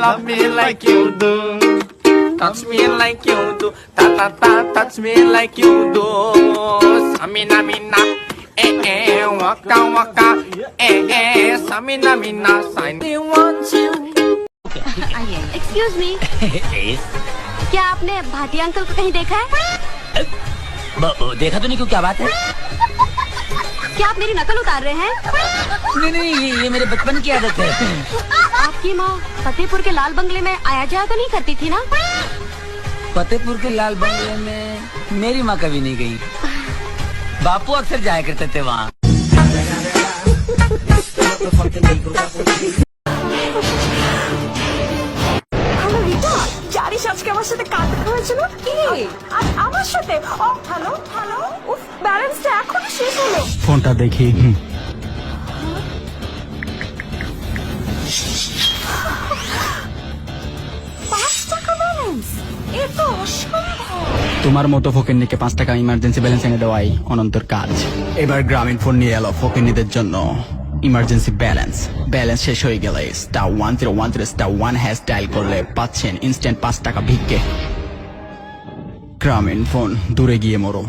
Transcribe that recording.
love me like you do. Touch me like you do. Ta ta ta, touch me like you do. Samina mina, waka waka, samina mina, sign. I want you. Excuse me क्या आपने Bhatia uncle को कहीं देखा है? देखा तो नहीं, क्यों क्या बात है? क्या आप मेरी नकल उतार रहे हैं? नहीं नहीं, ये मेरे बचपन की आदत है। आपकी माँ फतेहपुर के लाल बंगले में आया जाया तो नहीं करती थी ना? फतेहपुर के लाल बंगले में मेरी माँ कभी नहीं गई। बापू अक्सर जाया करते थे वहाँ। জানিস আজকে আমার সাথে কার দেখা হয়েছিল? কি আজ আমার সাথে? ও হ্যালো হ্যালো, উফ ব্যালেন্সটা এখনো শেষ হলো। ফোনটা দেখি। 5 টাকা ব্যালেন্স, এ তো অসম্ভব। তোমার মতো ফকিন্নিকে 5 টাকা ইমার্জেন্সি ব্যালেন্স এনে দেওয়াই অনন্তর কাজ। এবার গ্রামীণ ফোন নিয়ে এলো ফকিন্নিদের জন্য ইমার্জেন্সি ব্যালেন্স। ব্যালেন্স শেষ হয়ে গেলে *1013*1# ডায়াল করলে পাচ্ছেন ইনস্ট্যান্ট 5 টাকা ভিক্ষে। গ্রামীণ ফোন, দূরে গিয়ে মরো।